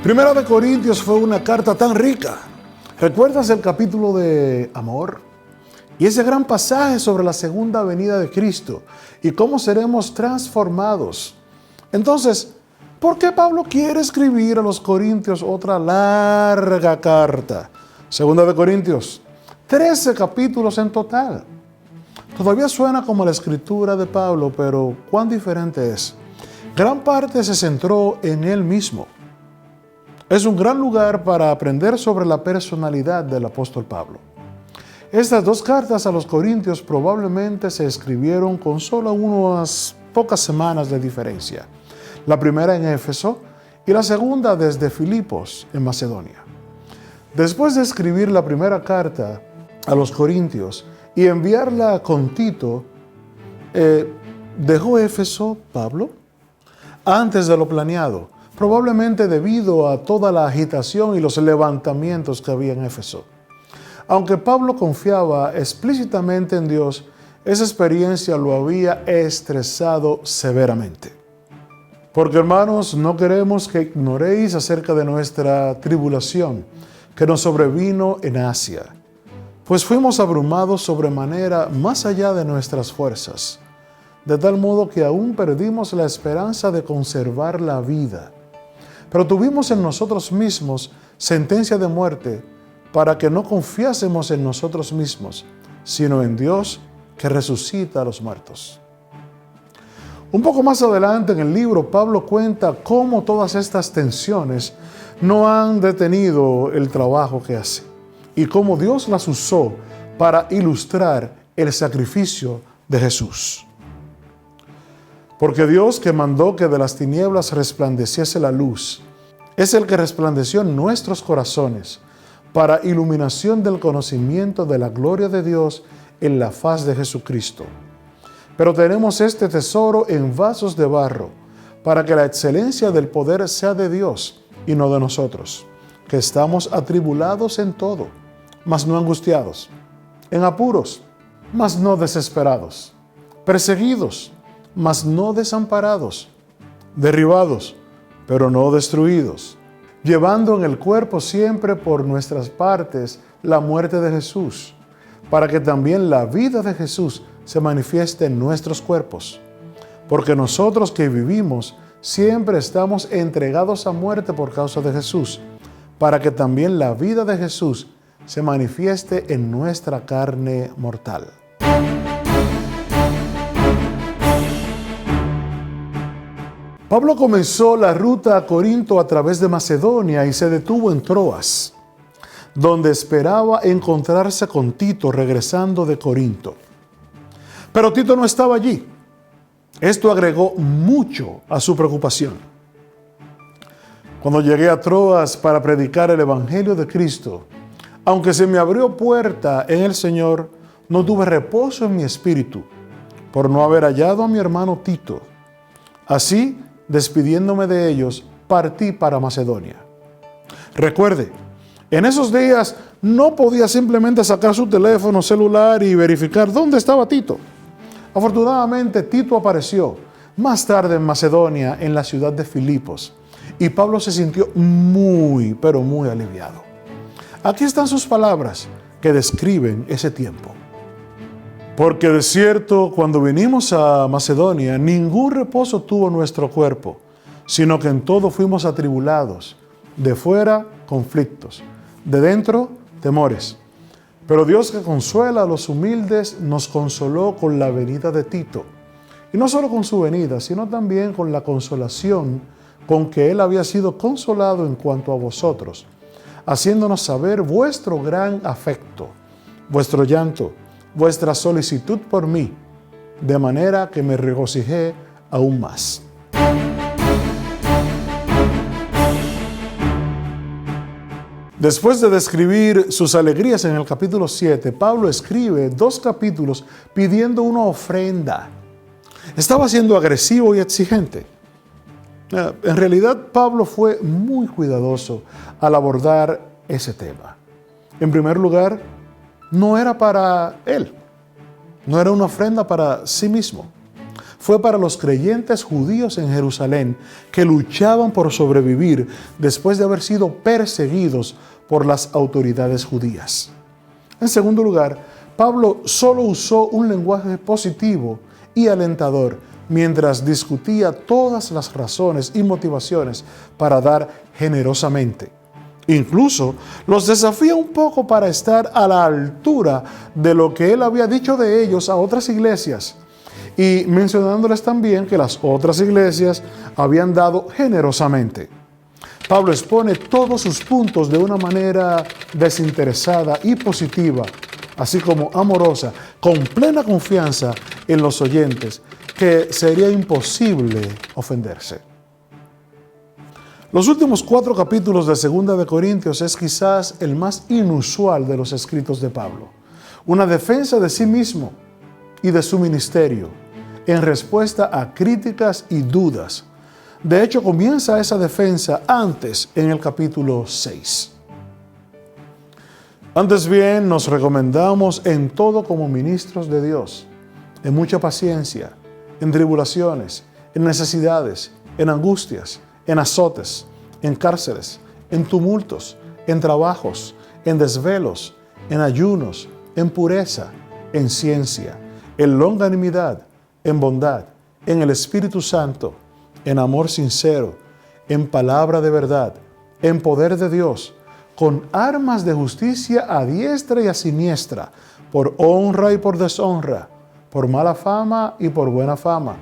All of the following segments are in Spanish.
Primera de Corintios fue una carta tan rica. ¿Recuerdas el capítulo de amor? Y ese gran pasaje sobre la segunda venida de Cristo y cómo seremos transformados. Entonces, ¿por qué Pablo quiere escribir a los Corintios otra larga carta? Segunda de Corintios, 13 capítulos en total. Todavía suena como la escritura de Pablo, pero ¿cuán diferente es? Gran parte se centró en él mismo. Es un gran lugar para aprender sobre la personalidad del apóstol Pablo. Estas dos cartas a los Corintios probablemente se escribieron con solo unas pocas semanas de diferencia. La primera en Éfeso y la segunda desde Filipos, en Macedonia. Después de escribir la primera carta a los Corintios y enviarla con Tito, ¿dejó Éfeso Pablo? Antes de lo planeado, probablemente debido a toda la agitación y los levantamientos que había en Éfeso. Aunque Pablo confiaba explícitamente en Dios, esa experiencia lo había estresado severamente. Porque, hermanos, no queremos que ignoréis acerca de nuestra tribulación que nos sobrevino en Asia, pues fuimos abrumados sobremanera más allá de nuestras fuerzas, de tal modo que aún perdimos la esperanza de conservar la vida. Pero tuvimos en nosotros mismos sentencia de muerte para que no confiásemos en nosotros mismos, sino en Dios que resucita a los muertos. Un poco más adelante en el libro, Pablo cuenta cómo todas estas tensiones no han detenido el trabajo que hace y cómo Dios las usó para ilustrar el sacrificio de Jesús. Porque Dios, que mandó que de las tinieblas resplandeciese la luz, es el que resplandeció en nuestros corazones para iluminación del conocimiento de la gloria de Dios en la faz de Jesucristo. Pero tenemos este tesoro en vasos de barro, para que la excelencia del poder sea de Dios y no de nosotros, que estamos atribulados en todo, mas no angustiados, en apuros, mas no desesperados, perseguidos, mas no desamparados, derribados, pero no destruidos, llevando en el cuerpo siempre por nuestras partes la muerte de Jesús, para que también la vida de Jesús se manifieste en nuestros cuerpos. Porque nosotros que vivimos siempre estamos entregados a muerte por causa de Jesús, para que también la vida de Jesús se manifieste en nuestra carne mortal. Pablo comenzó la ruta a Corinto a través de Macedonia y se detuvo en Troas, donde esperaba encontrarse con Tito regresando de Corinto. Pero Tito no estaba allí. Esto agregó mucho a su preocupación. Cuando llegué a Troas para predicar el Evangelio de Cristo, aunque se me abrió puerta en el Señor, no tuve reposo en mi espíritu por no haber hallado a mi hermano Tito. Así, despidiéndome de ellos, partí para Macedonia. Recuerde, en esos días no podía simplemente sacar su teléfono celular y verificar dónde estaba Tito. Afortunadamente, Tito apareció más tarde en Macedonia, en la ciudad de Filipos, y Pablo se sintió muy, pero muy aliviado. Aquí están sus palabras que describen ese tiempo. Porque de cierto, cuando vinimos a Macedonia, ningún reposo tuvo nuestro cuerpo, sino que en todo fuimos atribulados, de fuera conflictos, de dentro temores. Pero Dios, que consuela a los humildes, nos consoló con la venida de Tito. Y no solo con su venida, sino también con la consolación con que él había sido consolado en cuanto a vosotros, haciéndonos saber vuestro gran afecto, vuestro llanto, vuestra solicitud por mí, de manera que me regocijé aún más. Después de describir sus alegrías en el capítulo 7, Pablo escribe 2 capítulos pidiendo una ofrenda. Estaba siendo agresivo y exigente. En realidad, Pablo fue muy cuidadoso al abordar ese tema. En primer lugar, no era para él, no era una ofrenda para sí mismo. fue para los creyentes judíos en Jerusalén que luchaban por sobrevivir después de haber sido perseguidos por las autoridades judías. En segundo lugar, Pablo solo usó un lenguaje positivo y alentador mientras discutía todas las razones y motivaciones para dar generosamente. Incluso los desafía un poco para estar a la altura de lo que él había dicho de ellos a otras iglesias, y mencionándoles también que las otras iglesias habían dado generosamente. Pablo expone todos sus puntos de una manera desinteresada y positiva, así como amorosa, con plena confianza en los oyentes, que sería imposible ofenderse. Los últimos 4 capítulos de 2 de Corintios es quizás el más inusual de los escritos de Pablo. Una defensa de sí mismo y de su ministerio en respuesta a críticas y dudas. De hecho, comienza esa defensa antes, en el capítulo 6. Antes bien, nos recomendamos en todo como ministros de Dios, en mucha paciencia, en tribulaciones, en necesidades, en angustias, en azotes, en cárceles, en tumultos, en trabajos, en desvelos, en ayunos, en pureza, en ciencia, en longanimidad, en bondad, en el Espíritu Santo, en amor sincero, en palabra de verdad, en poder de Dios, con armas de justicia a diestra y a siniestra, por honra y por deshonra, por mala fama y por buena fama,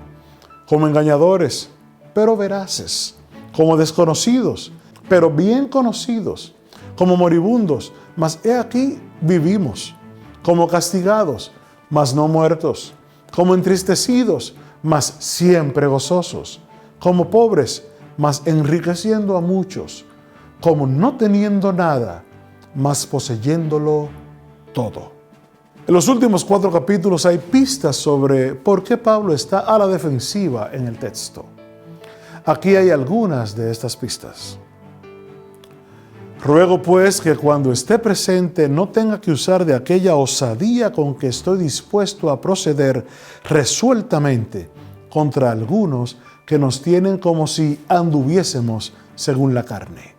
como engañadores, pero veraces, como desconocidos, pero bien conocidos, como moribundos, mas he aquí vivimos, como castigados, mas no muertos, como entristecidos, mas siempre gozosos, como pobres, mas enriqueciendo a muchos, como no teniendo nada, mas poseyéndolo todo. En los últimos 4 capítulos hay pistas sobre por qué Pablo está a la defensiva en el texto. Aquí hay algunas de estas pistas. Ruego pues que cuando esté presente no tenga que usar de aquella osadía con que estoy dispuesto a proceder resueltamente contra algunos que nos tienen como si anduviésemos según la carne.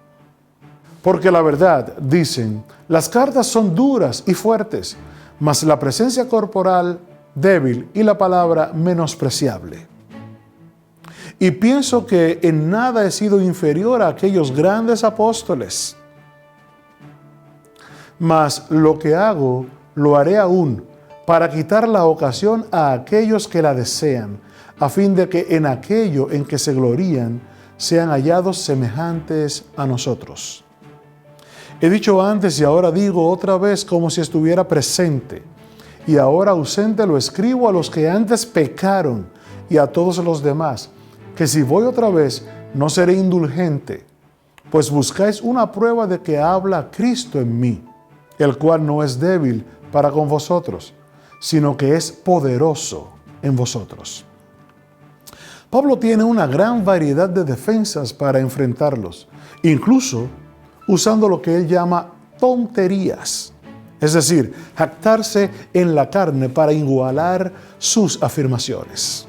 Porque la verdad, dicen, las cartas son duras y fuertes, mas la presencia corporal débil y la palabra menospreciable. Y pienso que en nada he sido inferior a aquellos grandes apóstoles. Mas lo que hago, lo haré aún, para quitar la ocasión a aquellos que la desean, a fin de que en aquello en que se glorían, sean hallados semejantes a nosotros. He dicho antes y ahora digo otra vez como si estuviera presente, y ahora ausente lo escribo a los que antes pecaron y a todos los demás, que si voy otra vez no seré indulgente, pues buscáis una prueba de que habla Cristo en mí, el cual no es débil para con vosotros, sino que es poderoso en vosotros. Pablo tiene una gran variedad de defensas para enfrentarlos, incluso usando lo que él llama tonterías, es decir, jactarse en la carne para igualar sus afirmaciones.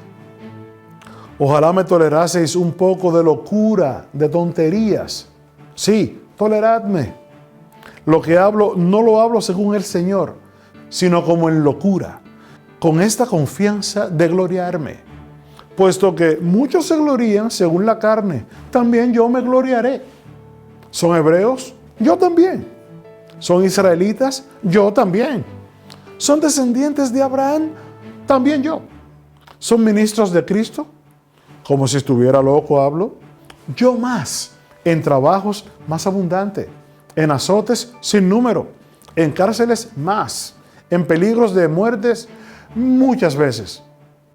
Ojalá me toleraseis un poco de locura, de tonterías. Sí, toleradme. Lo que hablo no lo hablo según el Señor, sino como en locura, con esta confianza de gloriarme. Puesto que muchos se glorían según la carne, también yo me gloriaré. ¿Son hebreos? Yo también. ¿Son israelitas? Yo también. ¿Son descendientes de Abraham? También yo. ¿Son ministros de Cristo? Como si estuviera loco hablo. Yo más, en trabajos más abundante, en azotes sin número, en cárceles más, en peligros de muertes muchas veces.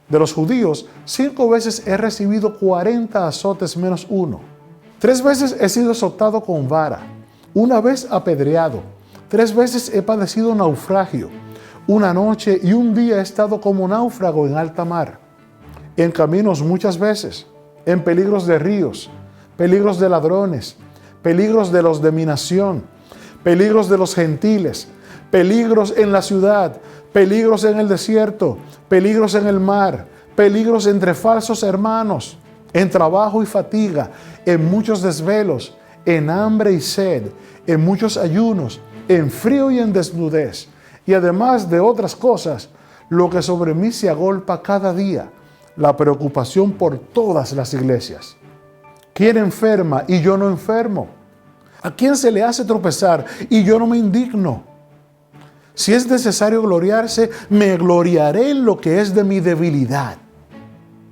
De los judíos, 5 veces he recibido 40 azotes menos 1. 3 veces he sido azotado con vara, 1 vez apedreado, 3 veces he padecido naufragio, 1 noche y 1 día he estado como náufrago en alta mar, en caminos muchas veces, en peligros de ríos, peligros de ladrones, peligros de los de mi nación, peligros de los gentiles, peligros en la ciudad, peligros en el desierto, peligros en el mar, peligros entre falsos hermanos, en trabajo y fatiga, en muchos desvelos, en hambre y sed, en muchos ayunos, en frío y en desnudez, y además de otras cosas, lo que sobre mí se agolpa cada día, la preocupación por todas las iglesias. ¿Quién enferma y yo no enfermo? ¿A quién se le hace tropezar y yo no me indigno? Si es necesario gloriarse, me gloriaré en lo que es de mi debilidad.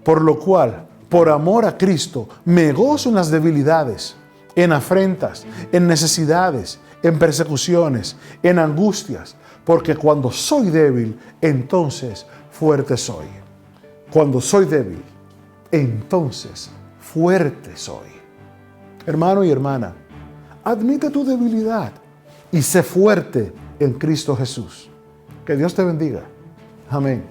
Por lo cual, por amor a Cristo, me gozo en las debilidades, en afrentas, en necesidades, en persecuciones, en angustias, porque cuando soy débil, entonces fuerte soy. Cuando soy débil, entonces fuerte soy. Hermano y hermana, admite tu debilidad y sé fuerte en Cristo Jesús. Que Dios te bendiga. Amén.